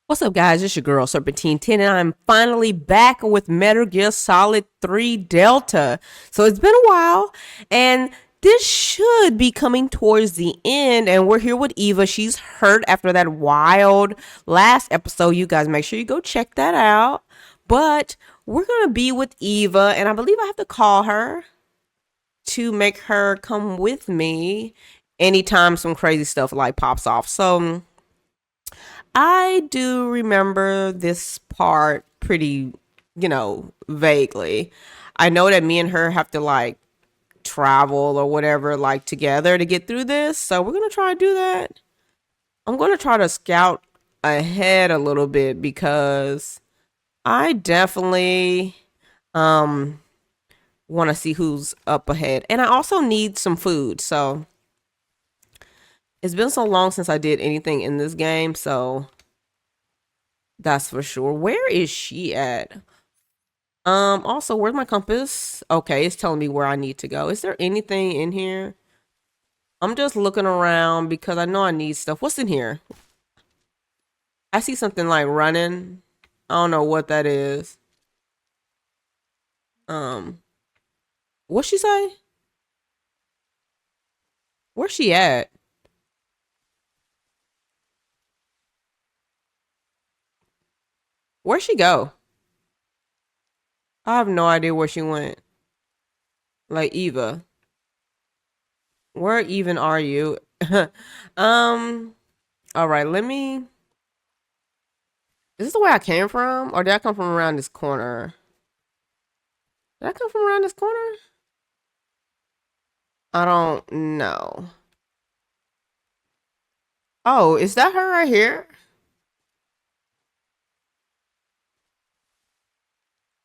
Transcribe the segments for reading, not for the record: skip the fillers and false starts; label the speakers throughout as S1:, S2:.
S1: What's up, guys? It's your girl Serpentine 10, and I'm finally back with Metal Gear Solid 3 Delta. So it's been a while, and this should be coming towards the end, and we're here with Eva. She's hurt after that wild last episode. You guys make sure you go check that out. But we're gonna be with Eva, and I believe I have to call her to make her come with me anytime some crazy stuff like pops off. So I do remember this part pretty, vaguely. I know that me and her have to like travel or whatever, like together to get through this. So we're going to try to do that. I'm going to try to scout ahead a little bit because I definitely um want to see who's up ahead. And I also need some food. So it's been so long since I did anything in this game, so that's for sure. Where is she at? Also, where's my compass? Okay, it's telling me where I need to go. Is there anything in here? I'm just looking around because I know I need stuff. What's in here? I see something like running. I don't know what that is. Um, what's she say? Where's she at? Where'd she go? I have no idea where she went. Like Eva. Where even are you? um, all right, let me. Is this the way I came from? Or did I come from around this corner? Did I come from around this corner? I don't know. Oh, is that her right here?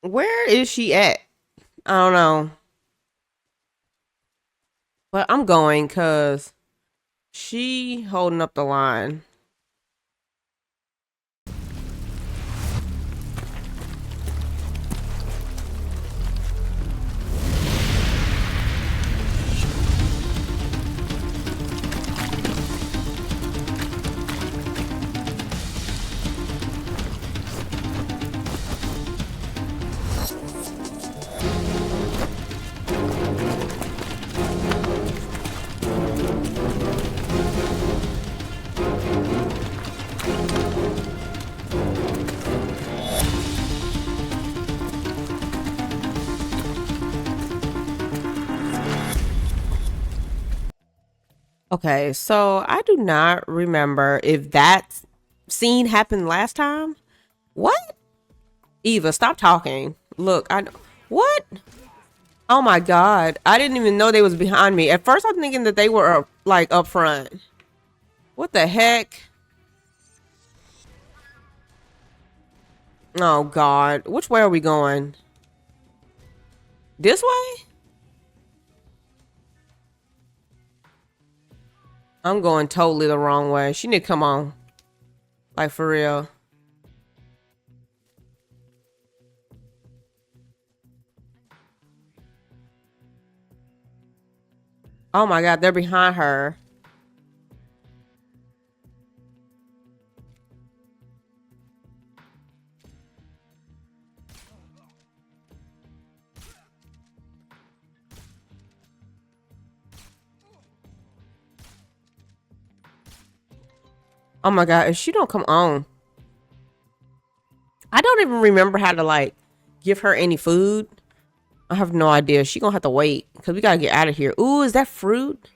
S1: Where is she at? I don't know. But I'm going because she holding up the line. Okay, so I do not remember if that scene happened last time. What? Eva, stop talking. Look, what? Oh my god. I didn't even know they was behind me. At first I'm thinking that they were like up front. What the heck? Oh god. Which way are we going? This way? I'm going totally the wrong way. She need to come on. Like for real. Oh my god, they're behind her. Oh my god, if she don't come on. I don't even remember how to like give her any food. I have no idea. She gonna have to wait because we gotta get out of here. Ooh, is that fruit?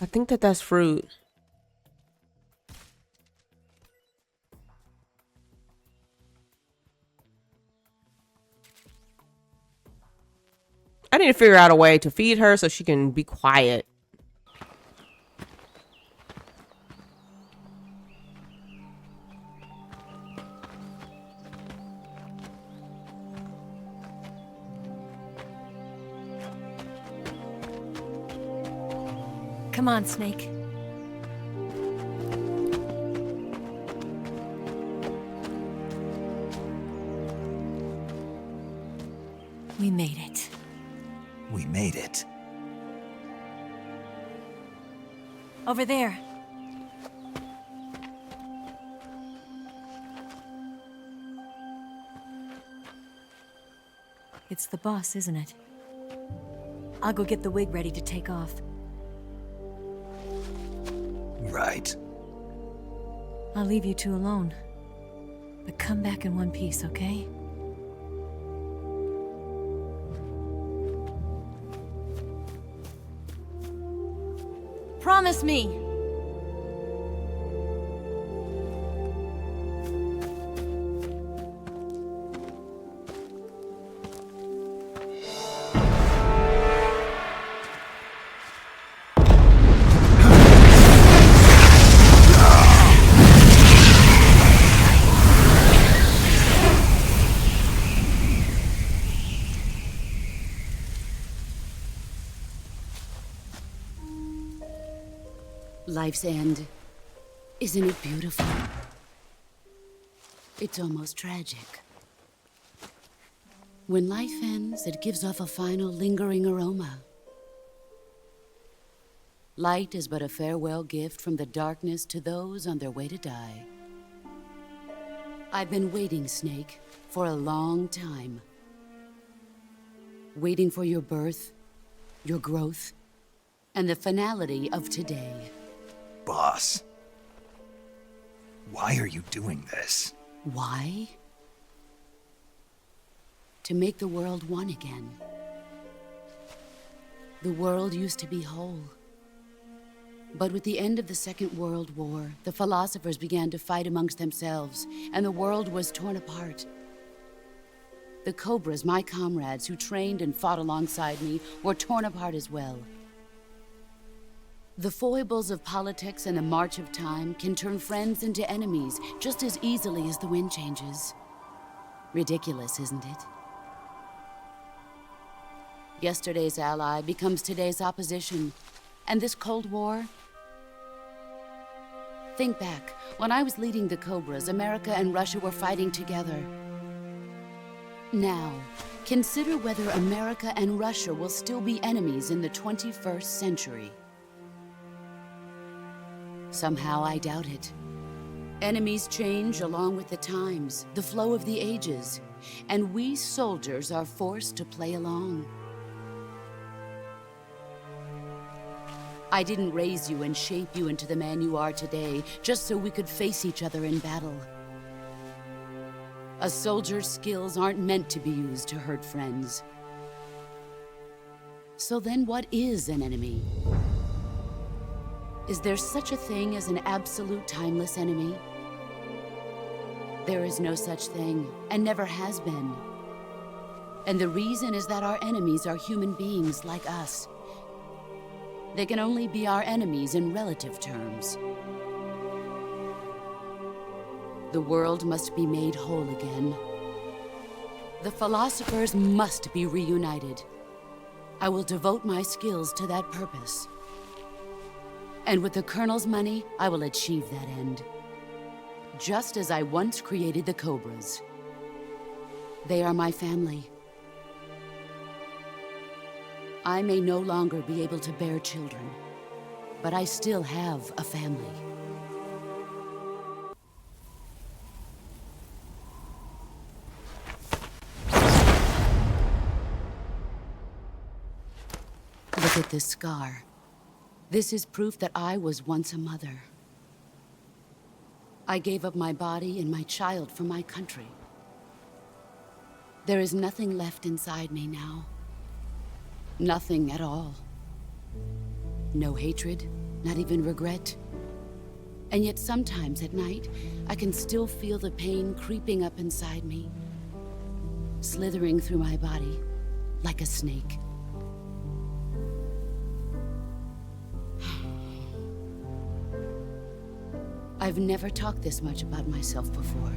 S1: I think that that's fruit. I need to figure out a way to feed her so she can be quiet.
S2: Come on, Snake. We made it.
S3: We made it.
S2: Over there. It's the boss, isn't it? I'll go get the wig ready to take off.
S3: Right.
S2: I'll leave you two alone. But come back in one piece, okay? Promise me!
S4: Life's end. Isn't it beautiful? It's almost tragic. When life ends, it gives off a final lingering aroma. Light is but a farewell gift from the darkness to those on their way to die. I've been waiting, Snake, for a long time. Waiting for your birth, your growth, and the finality of today.
S3: Boss. Why are you doing this?
S4: Why? To make the world one again. The world used to be whole. But with the end of the Second World War, the philosophers began to fight amongst themselves, and the world was torn apart. The Cobras, my comrades who trained and fought alongside me, were torn apart as well. The foibles of politics and the march of time can turn friends into enemies just as easily as the wind changes. Ridiculous, isn't it? Yesterday's ally becomes today's opposition. And this Cold War? Think back. When I was leading the Cobras, America and Russia were fighting together. Now, consider whether America and Russia will still be enemies in the 21st century. Somehow I doubt it. Enemies change along with the times, the flow of the ages, and we soldiers are forced to play along. I didn't raise you and shape you into the man you are today just so we could face each other in battle. A soldier's skills aren't meant to be used to hurt friends. So then what is an enemy? Is there such a thing as an absolute timeless enemy? There is no such thing, and never has been. And the reason is that our enemies are human beings like us. They can only be our enemies in relative terms. The world must be made whole again. The philosophers must be reunited. I will devote my skills to that purpose. And with the Colonel's money, I will achieve that end. Just as I once created the Cobras. They are my family. I may no longer be able to bear children, but I still have a family. Look at this scar. This is proof that I was once a mother. I gave up my body and my child for my country. There is nothing left inside me now. Nothing at all. No hatred, not even regret. And yet sometimes at night, I can still feel the pain creeping up inside me, slithering through my body like a snake. I've never talked this much about myself before.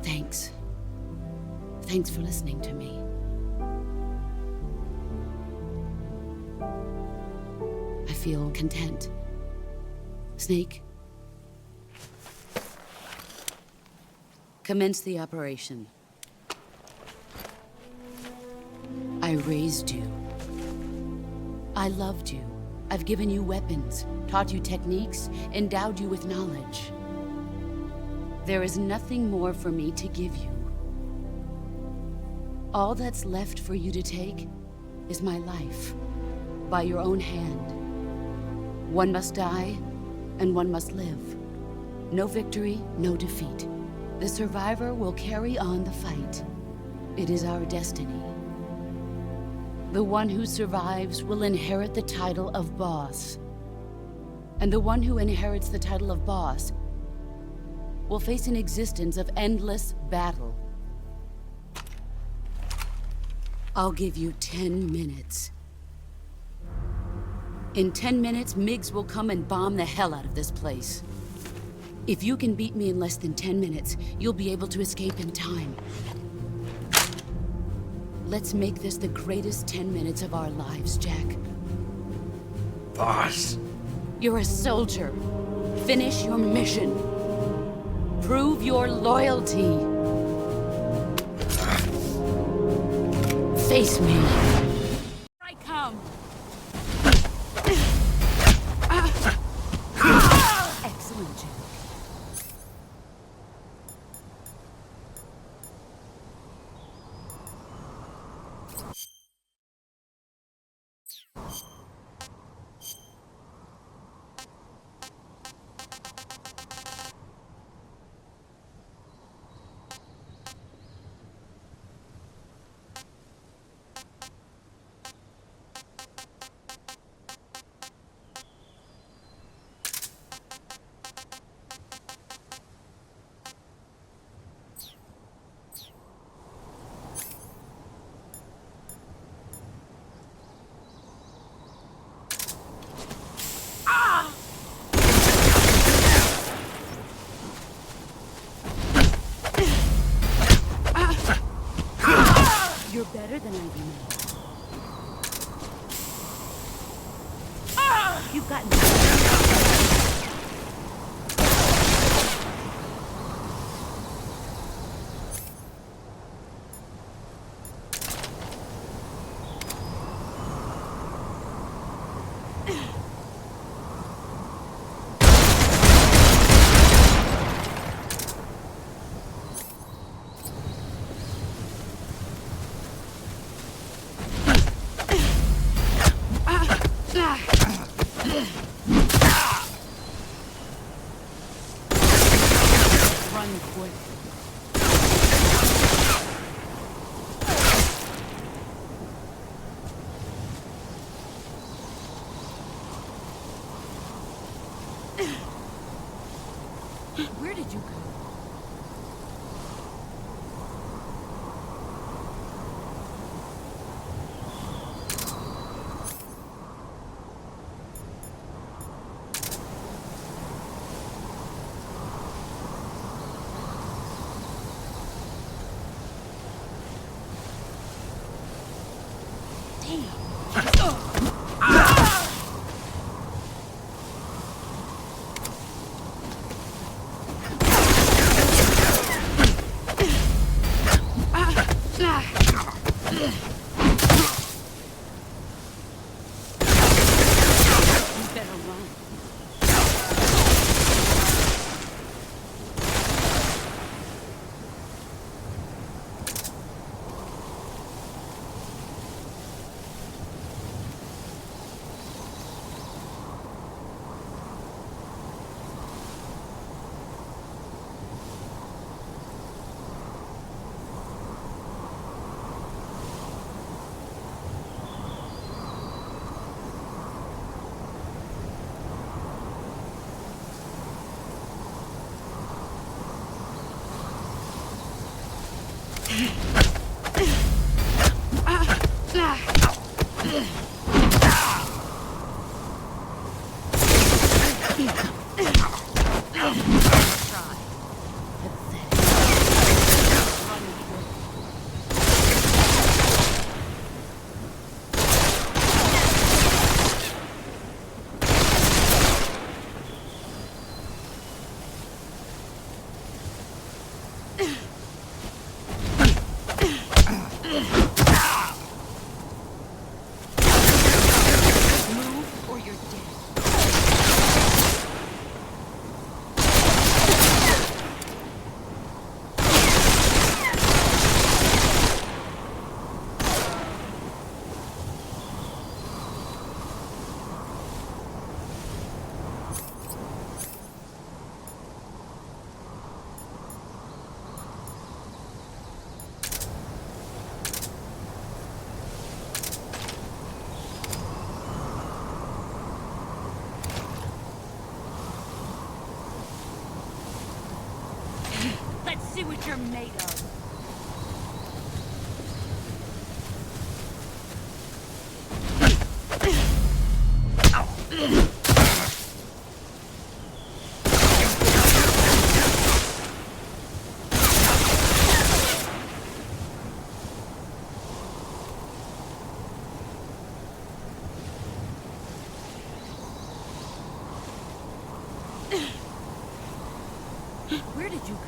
S4: Thanks. Thanks for listening to me. I feel content. Snake? Commence the operation. I raised you. I loved you. I've given you weapons, taught you techniques, endowed you with knowledge. There is nothing more for me to give you. All that's left for you to take is my life, by your own hand. One must die, and one must live. No victory, no defeat. The survivor will carry on the fight. It is our destiny. The one who survives will inherit the title of boss. And the one who inherits the title of boss will face an existence of endless battle. I'll give you 10 minutes. In 10 minutes, Miggs will come and bomb the hell out of this place. If you can beat me in less than 10 minutes, you'll be able to escape in time. Let's make this the greatest 10 minutes of our lives, Jack.
S3: Boss.
S4: You're a soldier. Finish your mission. Prove your loyalty. Face me. I come. Excellent, Jack. You're better than I remember. You've gotten run quick. Where did you go? Let's see what you're made of. Where did you go?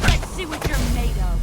S4: Let's see what you're made of.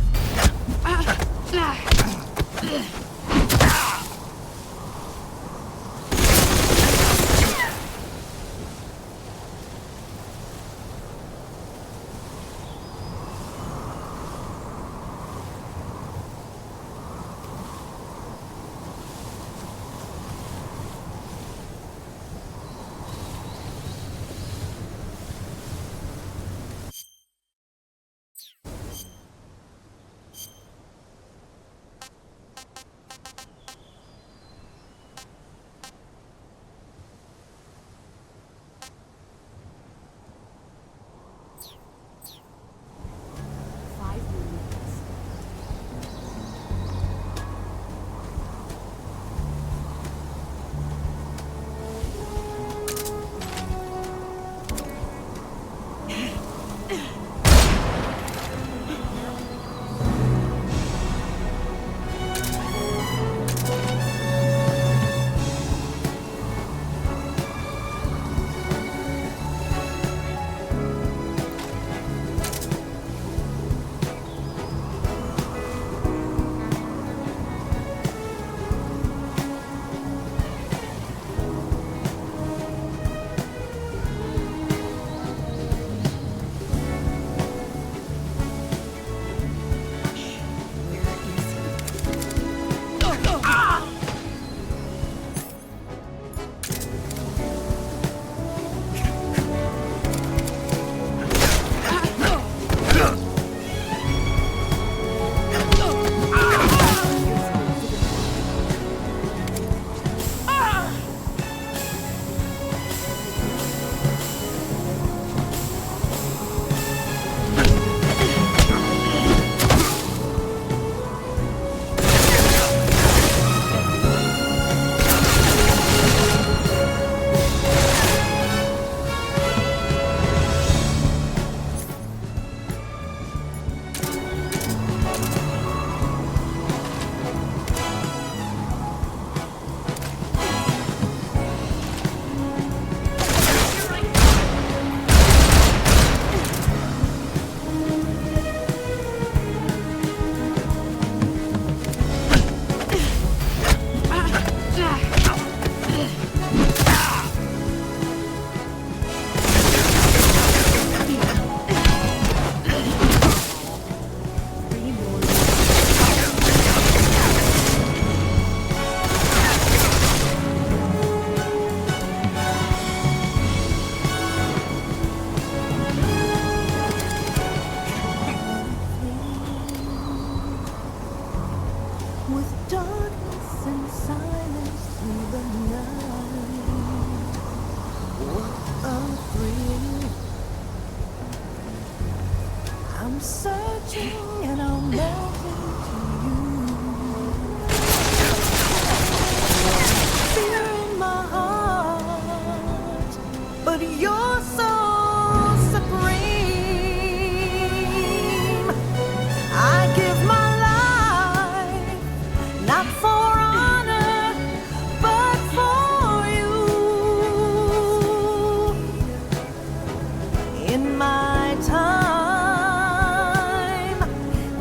S5: In my time,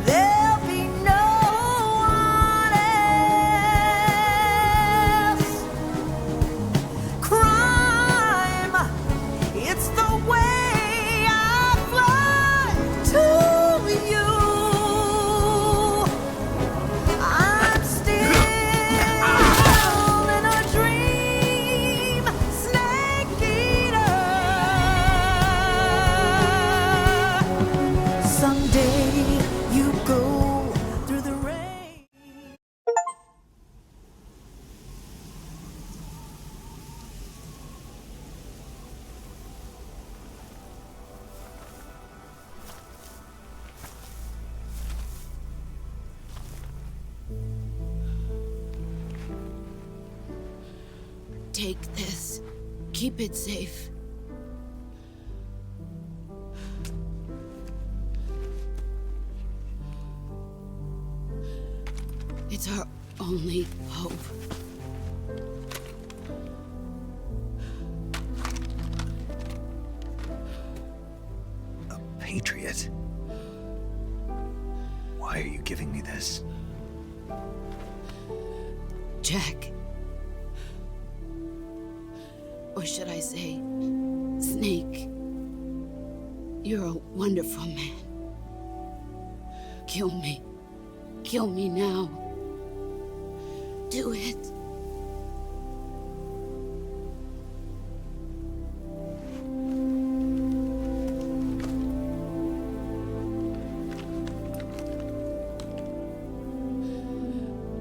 S5: there'll be
S4: Take this. Keep it safe. It's our only hope.
S3: A patriot? Why are you giving me this?
S4: Jack. Or should I say, Snake. You're a wonderful man. Kill me. Kill me now. Do it.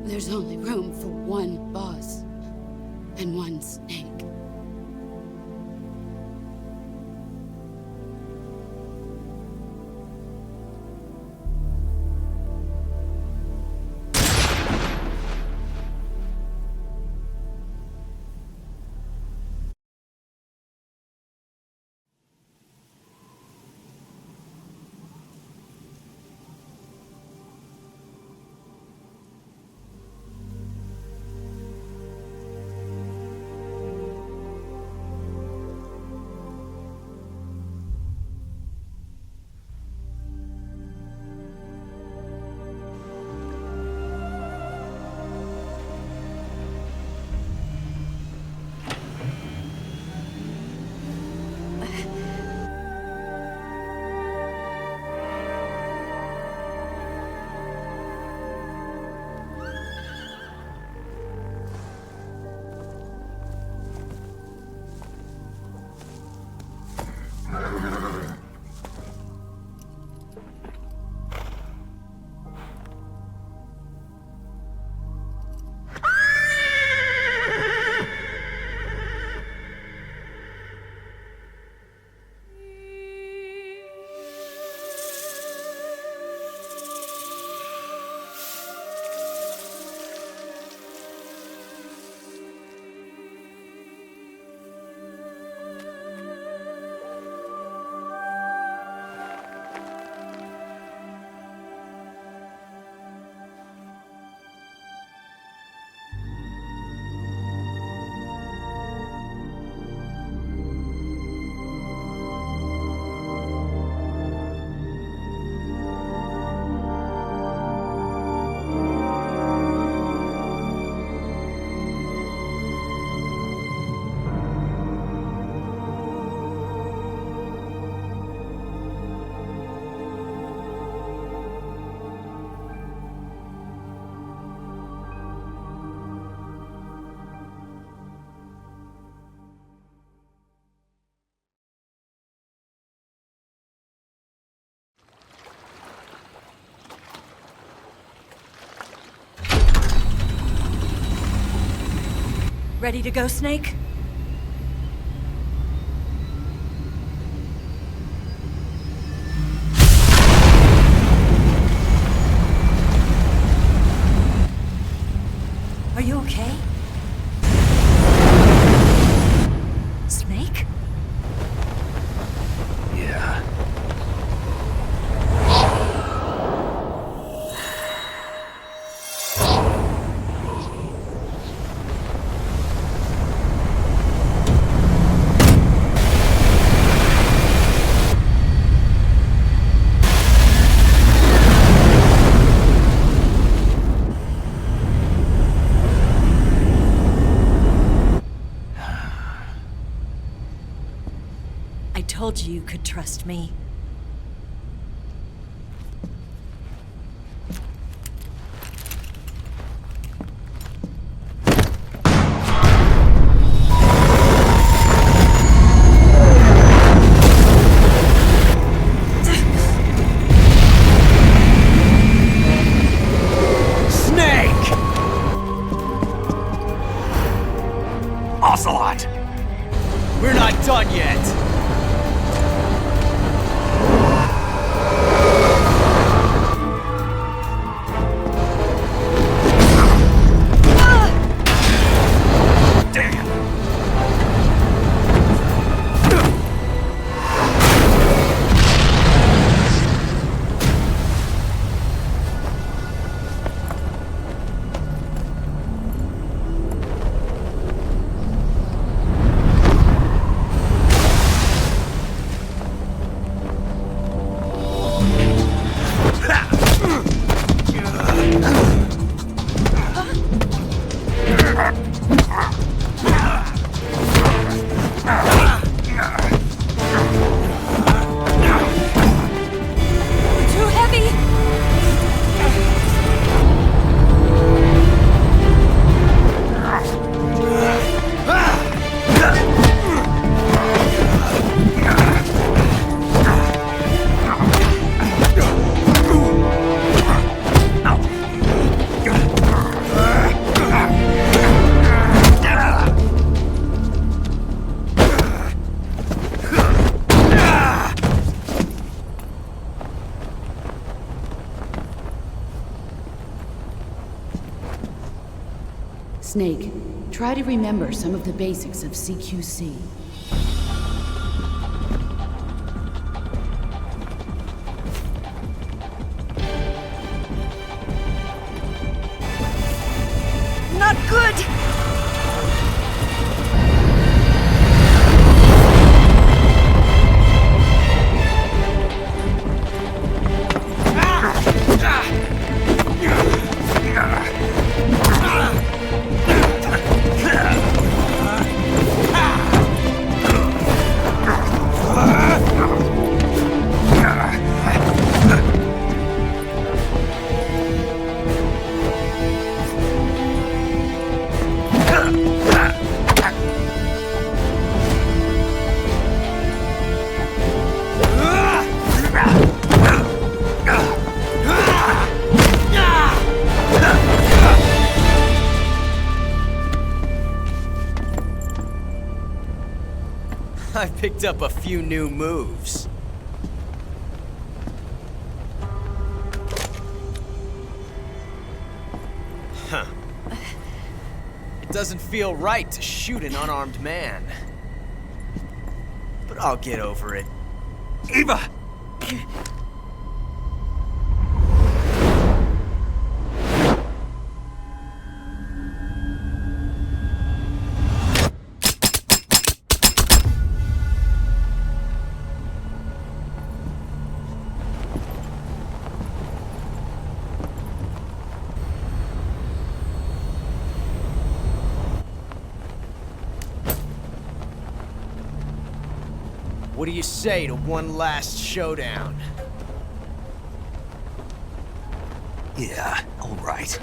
S4: There's only room for one boss and one snake.
S2: Ready to go, Snake? Are you okay? Snake?
S3: Yeah.
S2: I told you you could trust me.
S3: Snake! Ocelot!
S5: We're not done yet!
S3: Damn!
S4: Snake, try to remember some of the basics of CQC.
S2: Not good!
S5: I picked up a few new moves. Huh. It doesn't feel right to shoot an unarmed man. But I'll get over it.
S3: Eva!
S5: What do you say to one last showdown?
S3: Yeah, all right.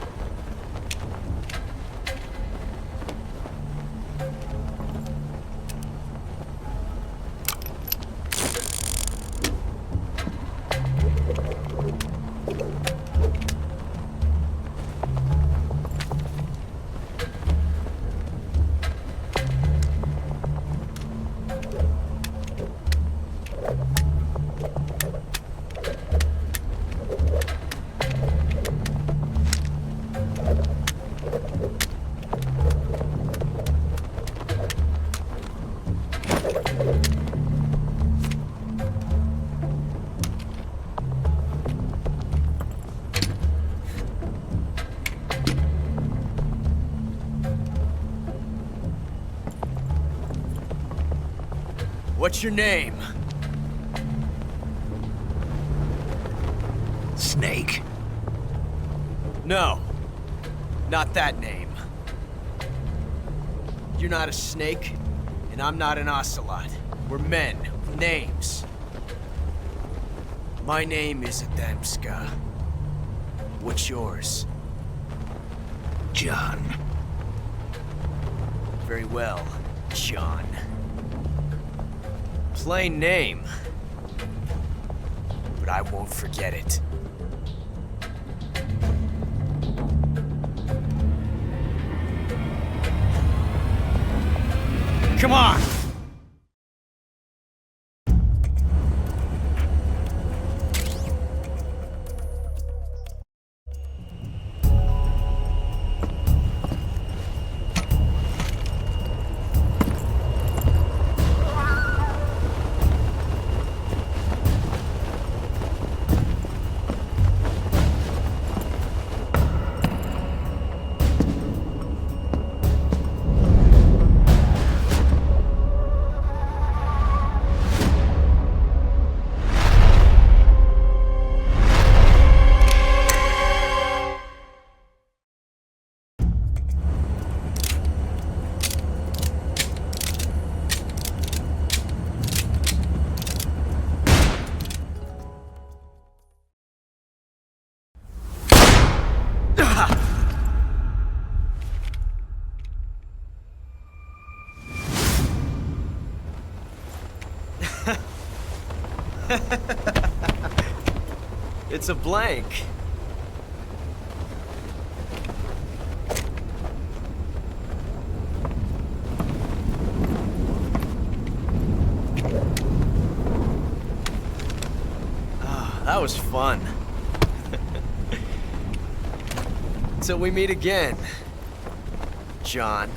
S5: What's your name?
S3: Snake.
S5: No, not that name. You're not a snake, and I'm not an ocelot. We're men with names. My name is Adamska. What's yours?
S3: John.
S5: Very well, John. Plain name, but I won't forget it. Come on! It's a blank. Ah, that was fun. Till we meet again. John.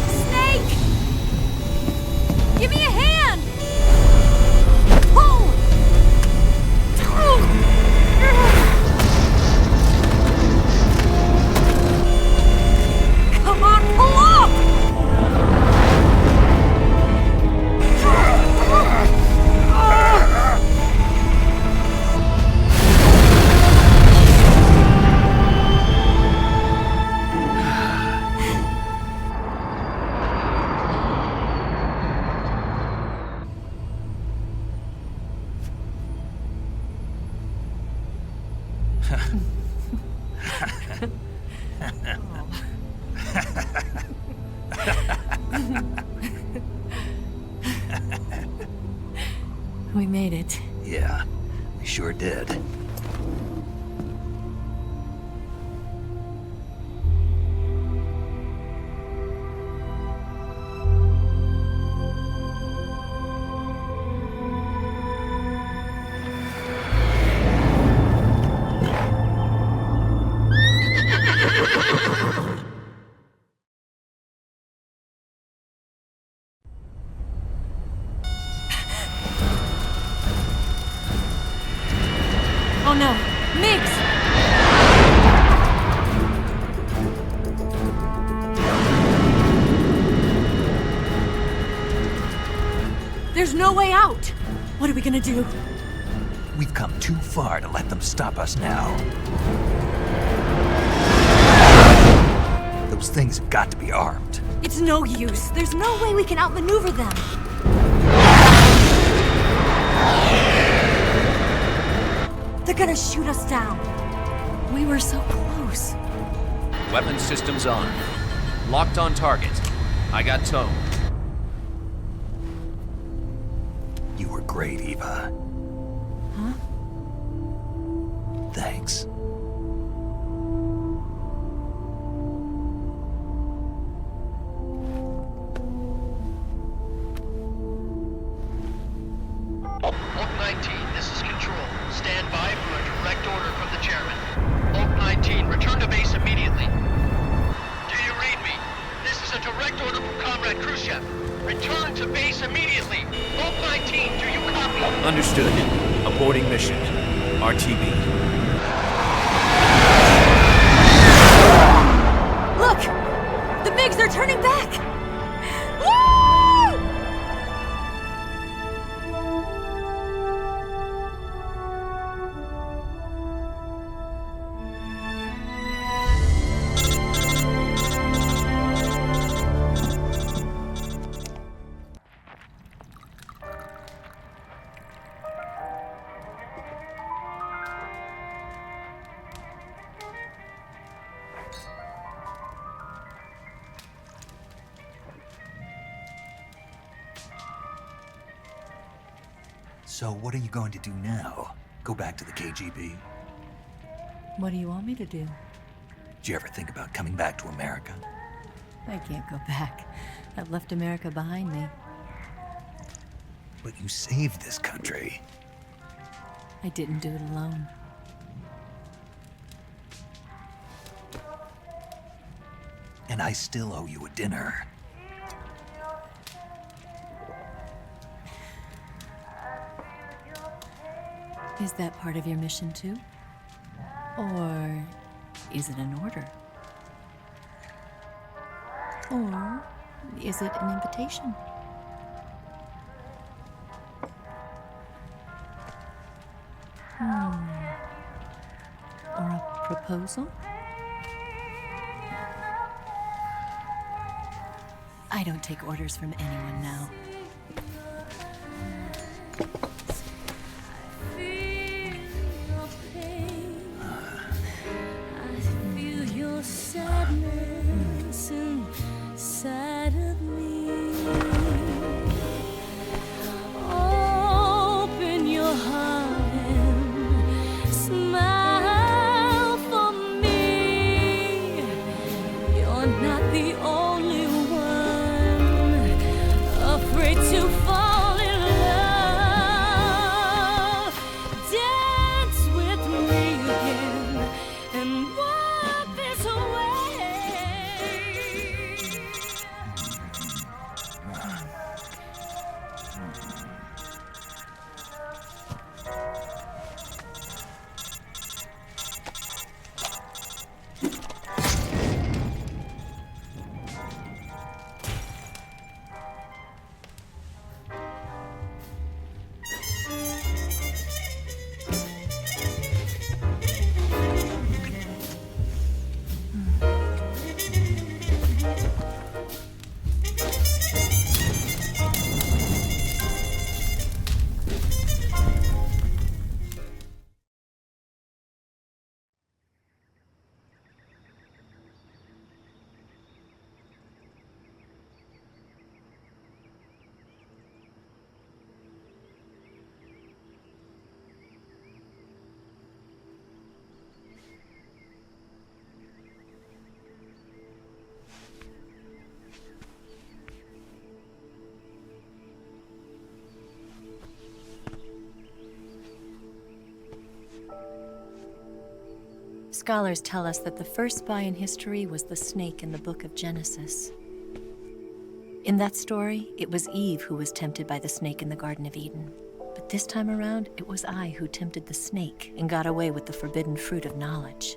S2: Snake! Give me a hand! Pull! Come on, pull up! We made it.
S3: Yeah, we sure did.
S2: Oh no, Mix! There's no way out! What are we gonna do?
S3: We've come too far to let them stop us now. Those things have got to be armed.
S2: It's no use. There's no way we can outmaneuver them. They're gonna shoot us down. We were so close.
S6: Weapons systems on. Locked on target. I got tone.
S3: You were great, Eva.
S2: Huh?
S3: Thanks.
S7: Oak 19, this is Control. Stand by for a direct order from the chairman. Oak 19, return to base immediately. Do you read me? This is a direct order from Comrade Khrushchev. Return to base immediately. Oak 19, do you copy?
S6: Understood. Aborting mission. RTB.
S2: Look! The MiGs are turning back! Woo!
S3: So what are you going to do now? Go back to the KGB?
S2: What do you want me to do?
S3: Did you ever think about coming back to America?
S2: I can't go back. I've left America behind me.
S3: But you saved this country.
S2: I didn't do it alone.
S3: And I still owe you a dinner.
S2: Is that part of your mission too? Or is it an order? Or is it an invitation? Or a proposal? I don't take orders from anyone now.
S8: Sadness inside of me. Open your heart and smile for me. I'm not the only one afraid to fall in love. Dance with me again and wipe this away.
S2: Scholars tell us that the first spy in history was the snake in the book of Genesis. In that story, it was Eve who was tempted by the snake in the Garden of Eden. But this time around, it was I who tempted the snake and got away with the forbidden fruit of knowledge.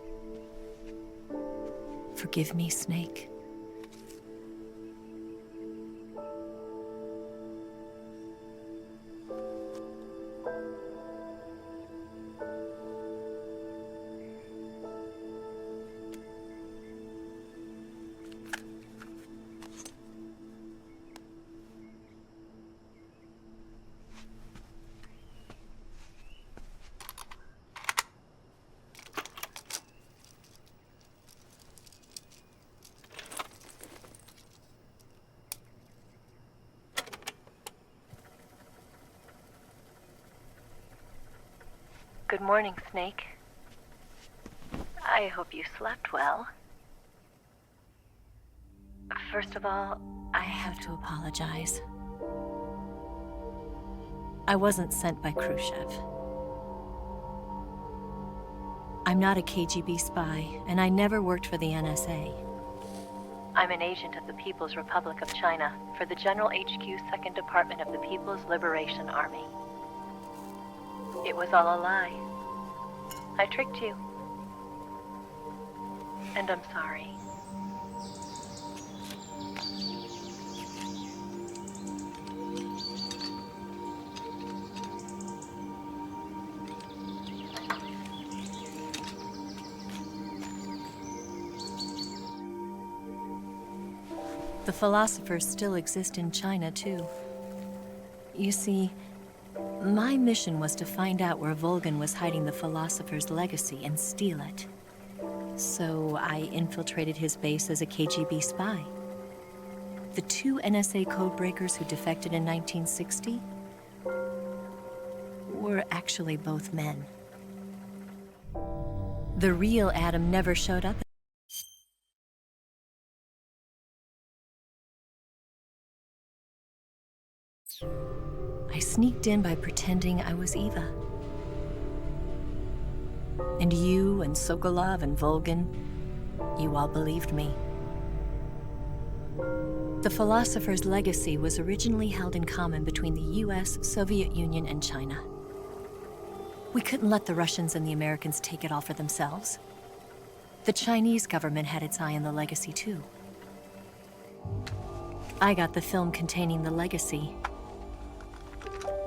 S2: Forgive me, snake.
S9: Good morning, Snake. I hope you slept well. First of all,
S2: I have to apologize. I wasn't sent by Khrushchev. I'm not a KGB spy, and I never worked for the NSA.
S9: I'm an agent of the People's Republic of China for the General HQ 2nd Department of the People's Liberation Army. It was all a lie. I tricked you. And I'm sorry.
S2: The philosophers still exist in China, too. You see, my mission was to find out where Volgin was hiding the philosopher's legacy and steal it. So I infiltrated his base as a KGB spy. The two NSA codebreakers who defected in 1960 were actually both men. The real Adam never showed up. I sneaked in by pretending I was Eva. And you and Sokolov and Volgin, you all believed me. The philosopher's legacy was originally held in common between the US, Soviet Union, and China. We couldn't let the Russians and the Americans take it all for themselves. The Chinese government had its eye on the legacy too. I got the film containing the legacy,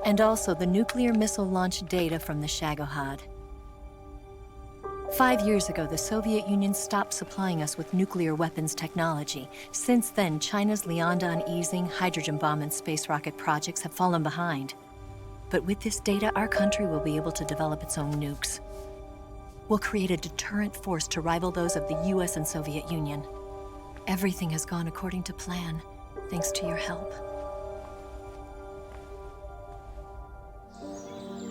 S2: and also the nuclear missile launch data from the Shagohod. 5 years ago, the Soviet Union stopped supplying us with nuclear weapons technology. Since then, China's Liaodong Easing, hydrogen bomb, and space rocket projects have fallen behind. But with this data, our country will be able to develop its own nukes. We'll create a deterrent force to rival those of the US and Soviet Union. Everything has gone according to plan, thanks to your help.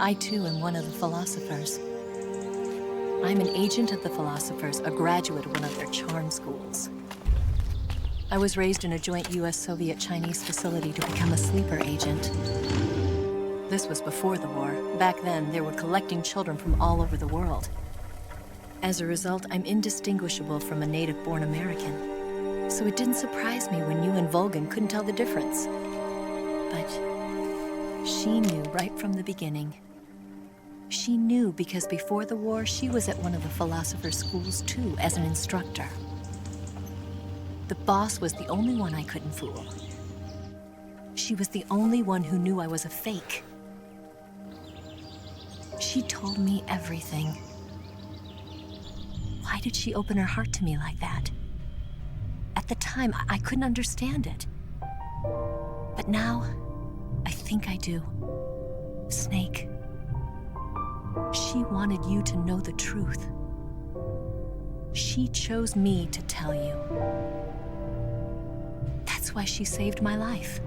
S2: I too am one of the philosophers. I'm an agent of the philosophers, a graduate of one of their charm schools. I was raised in a joint US-Soviet-Chinese facility to become a sleeper agent. This was before the war. Back then, they were collecting children from all over the world. As a result, I'm indistinguishable from a native-born American. So it didn't surprise me when you and Volgan couldn't tell the difference. But she knew right from the beginning. She knew because before the war, she was at one of the philosopher's schools too, as an instructor. The boss was the only one I couldn't fool. She was the only one who knew I was a fake. She told me everything. Why did she open her heart to me like that? At the time, I couldn't understand it. But now, I think I do. Snake. She wanted you to know the truth. She chose me to tell you. That's why she saved my life.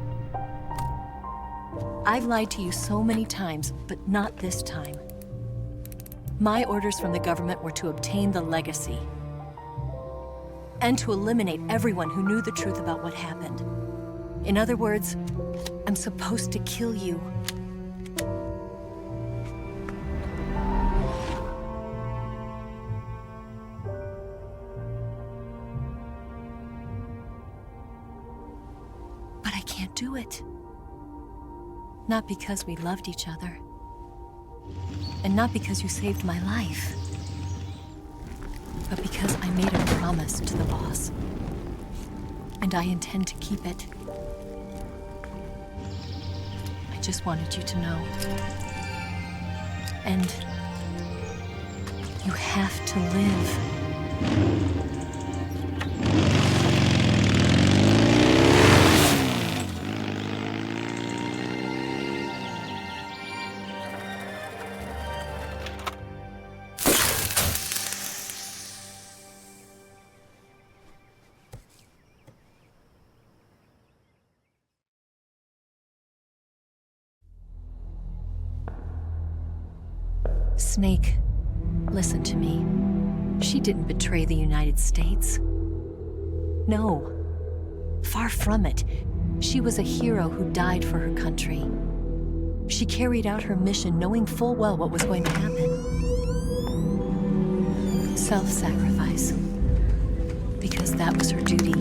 S2: I've lied to you so many times, but not this time. My orders from the government were to obtain the legacy and to eliminate everyone who knew the truth about what happened. In other words, I'm supposed to kill you. But I can't do it. Not because we loved each other. And not because you saved my life. But because I made a promise to the boss. And I intend to keep it. I just wanted you to know. And you have to live. Snake, listen to me. She didn't betray the United States. No. Far from it. She was a hero who died for her country. She carried out her mission knowing full well what was going to happen. Self-sacrifice. Because that was her duty.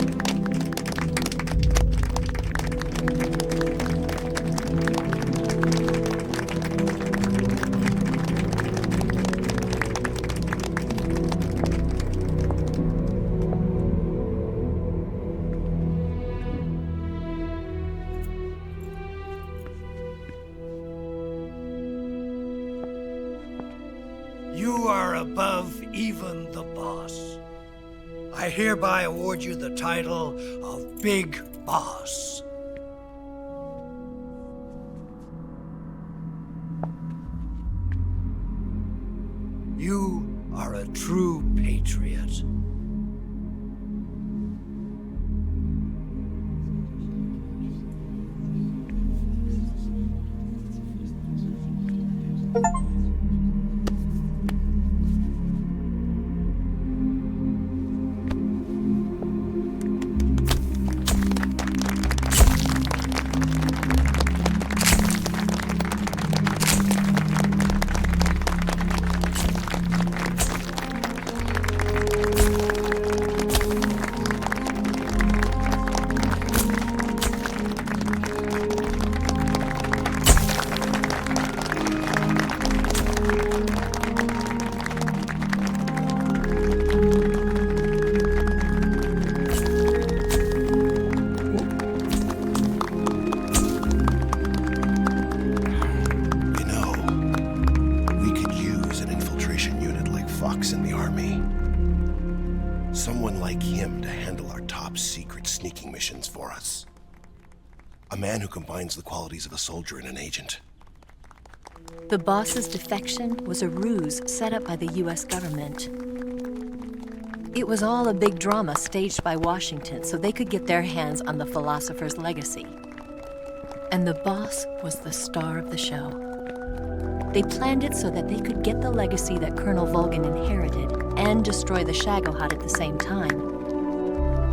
S10: You are above even the boss. I hereby award you the title of Big Boss. You are a true patriot.
S11: Someone like him to handle our top secret sneaking missions for us. A man who combines the qualities of a soldier and an agent.
S2: The boss's defection was a ruse set up by the US government. It was all a big drama staged by Washington so they could get their hands on the philosopher's legacy. And the boss was the star of the show. They planned it so that they could get the legacy that Colonel Volgan inherited and destroy the Shagohod at the same time.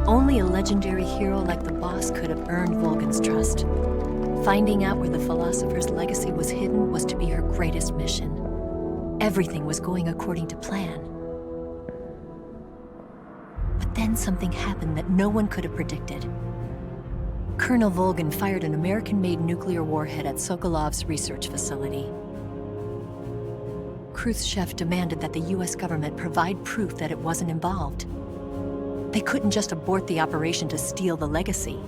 S2: Only a legendary hero like the boss could have earned Volgan's trust. Finding out where the philosopher's legacy was hidden was to be her greatest mission. Everything was going according to plan. But then something happened that no one could have predicted. Colonel Volgan fired an American-made nuclear warhead at Sokolov's research facility. Khrushchev demanded that the US government provide proof that it wasn't involved. They couldn't just abort the operation to steal the legacy.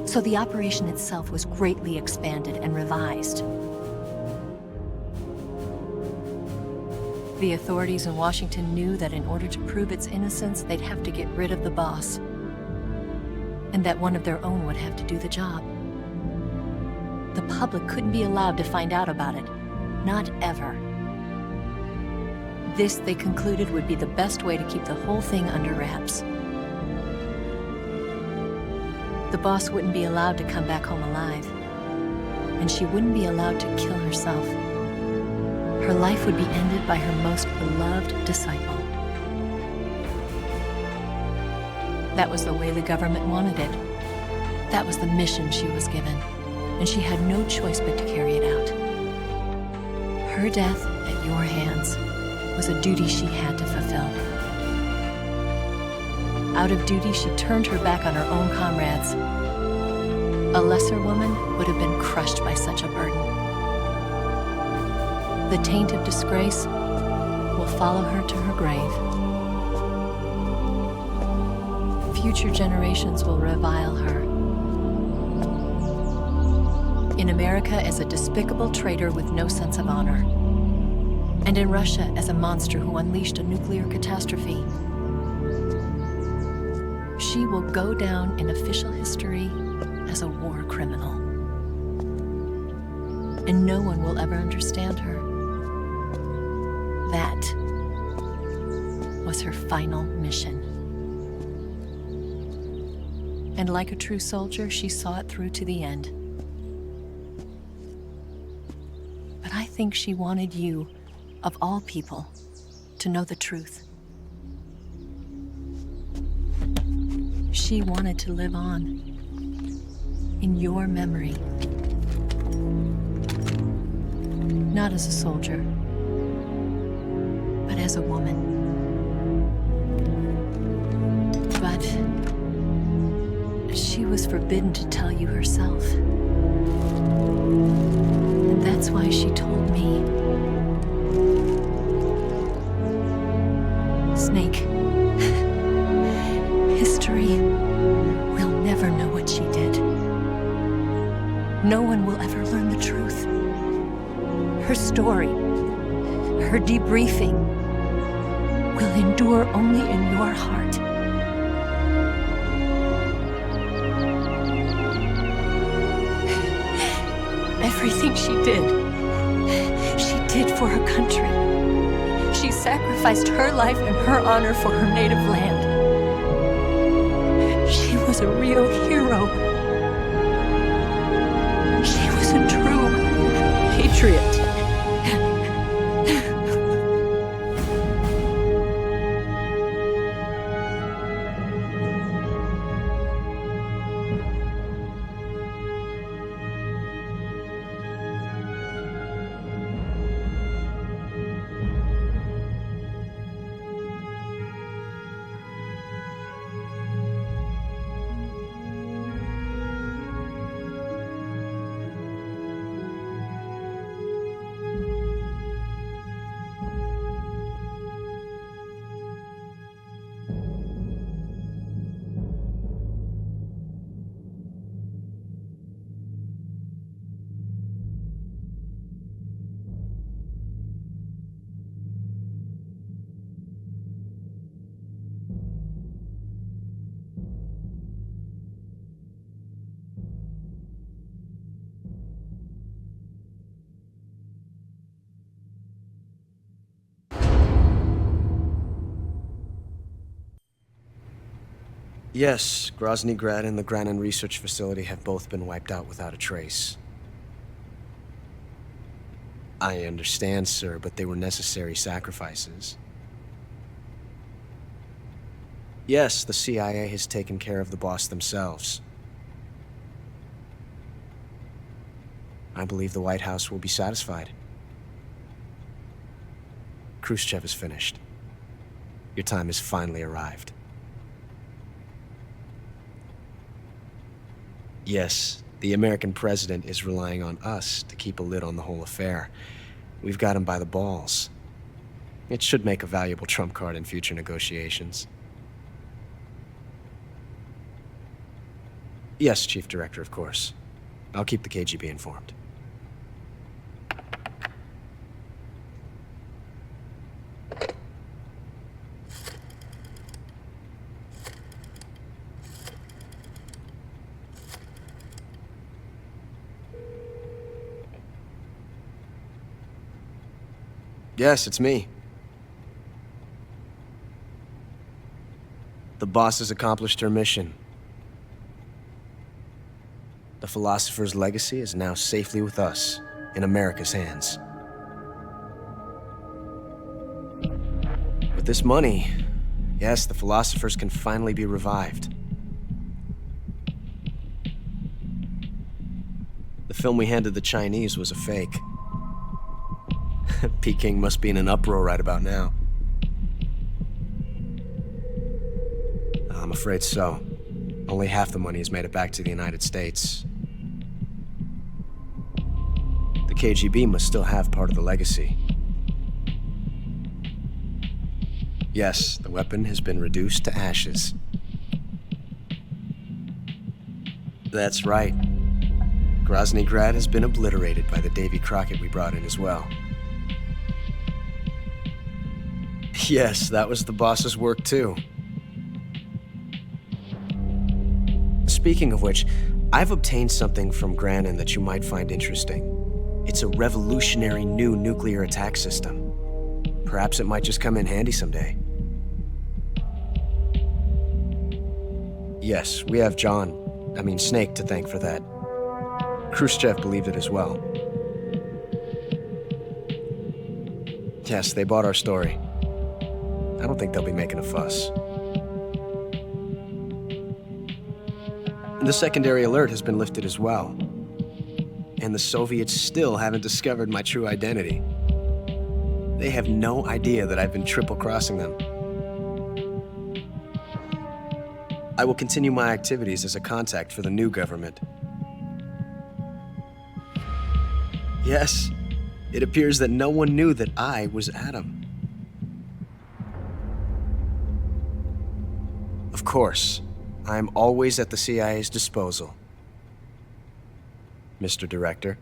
S2: So the operation itself was greatly expanded and revised. The authorities in Washington knew that in order to prove its innocence, they'd have to get rid of the boss, and that one of their own would have to do the job. The public couldn't be allowed to find out about it. Not ever. This, they concluded, would be the best way to keep the whole thing under wraps. The boss wouldn't be allowed to come back home alive, and she wouldn't be allowed to kill herself. Her life would be ended by her most beloved disciple. That was the way the government wanted it. That was the mission she was given, and she had no choice but to carry it out. Her death at your hands was a duty she had to fulfill. Out of duty, she turned her back on her own comrades. A lesser woman would have been crushed by such a burden. The taint of disgrace will follow her to her grave. Future generations will revile her. In America as a despicable traitor with no sense of honor. And in Russia as a monster who unleashed a nuclear catastrophe. She will go down in official history as a war criminal. And no one will ever understand her. That was her final mission. And like a true soldier, she saw it through to the end. But I think she wanted you, of all people, to know the truth. She wanted to live on in your memory. Not as a soldier, but as a woman. But she was forbidden to tell you herself. And that's why she told me. Snake, history will never know what she did. No one will ever learn the truth. Her story, her debriefing, will endure only in your heart. Everything she did for her country. She sacrificed her life and her honor for her native land. She was a real hero. She was a true patriot.
S5: Yes, Grozny Grad and the Granin Research Facility have both been wiped out without a trace. I understand, sir, but they were necessary sacrifices.
S12: Yes, the CIA has taken care of the boss themselves. I believe the White House will be satisfied. Khrushchev is finished. Your time has finally arrived. Yes, the American president is relying on us to keep a lid on the whole affair. We've got him by the balls. It should make a valuable trump card in future negotiations. Yes, Chief Director, of course. I'll keep the KGB informed. Yes, it's me. The boss has accomplished her mission. The philosopher's legacy is now safely with us, in America's hands. With this money, yes, the philosophers can finally be revived. The film we handed the Chinese was a fake. Peking must be in an uproar right about now. I'm afraid so. Only half the money has made it back to the United States. The KGB must still have part of the legacy. Yes, the weapon has been reduced to ashes. That's right. Grozny Grad has been obliterated by the Davy Crockett we brought in as well. Yes, that was the boss's work too. Speaking of which, I've obtained something from Granin that you might find interesting. It's a revolutionary new nuclear attack system. Perhaps it might just come in handy someday. Yes, we have Snake to thank for that. Khrushchev believed it as well. Yes, they bought our story. I don't think they'll be making a fuss. The secondary alert has been lifted as well. And the Soviets still haven't discovered my true identity. They have no idea that I've been triple-crossing them. I will continue my activities as a contact for the new government. Yes, it appears that no one knew that I was Adam. Of course, I'm always at the CIA's disposal, Mr. Director.